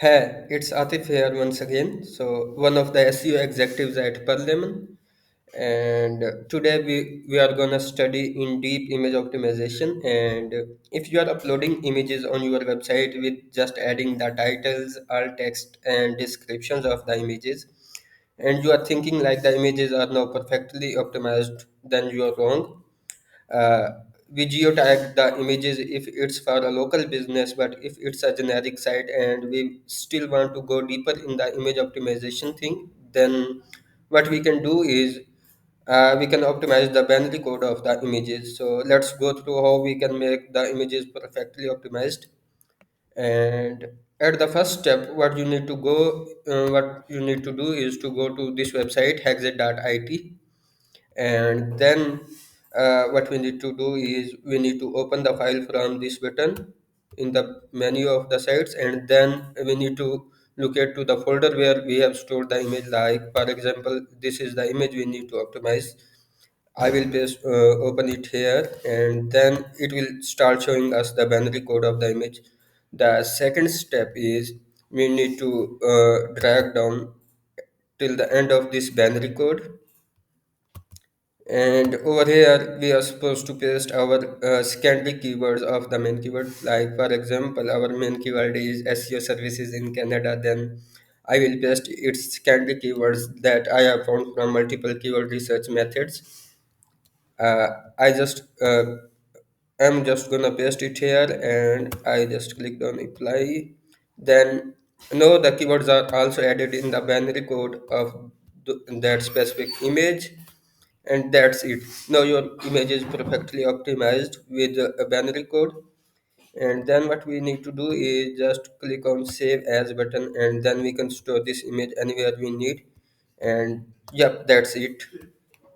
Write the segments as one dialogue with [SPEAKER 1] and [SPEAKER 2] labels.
[SPEAKER 1] Hey, it's Atif here once again. So, one of the SEO executives at Parliament. And today we are going to study in deep image optimization. And if you are uploading images on your website with just adding the titles, alt text, and descriptions of the images, and you are thinking like the images are now perfectly optimized, then you are wrong. uh, we geotag the images if it's for a local business, but if it's a generic site and we still want to go deeper in the image optimization thing, then what we can do is we can optimize the binary code of the images. So let's go through how we can make the images perfectly optimized. And at the first step, what you need to do is to go to this website hexit.it. And then what we need to do is we need to open the file from this button in the menu of the sites, and then we need to locate to the folder where we have stored the image. Like for example, this is the image we need to optimize. I will paste open it here, and then it will start showing us the binary code of the image. The second step is we need to drag down till the end of this binary code, and over here we are supposed to paste our secondary keywords of the main keyword. Like for example, our main keyword is SEO services in Canada. Then I will paste its secondary keywords that I have found from multiple keyword research methods. I just I'm just gonna paste it here, and I just clicked on apply. Then no, the keywords are also added in the binary code of that specific image, and that's it. Now your image is perfectly optimized with a binary code. And then what we need to do is just click on save as button, and then we can store this image anywhere we need. And yep, that's it.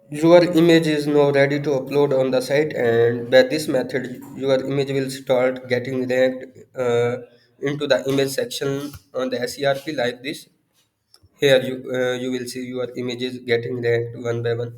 [SPEAKER 1] Your image is now ready to upload on the site, and by this method your image will start getting ranked into the image section on the SERP like this. Here you will see your images getting ranked one by one.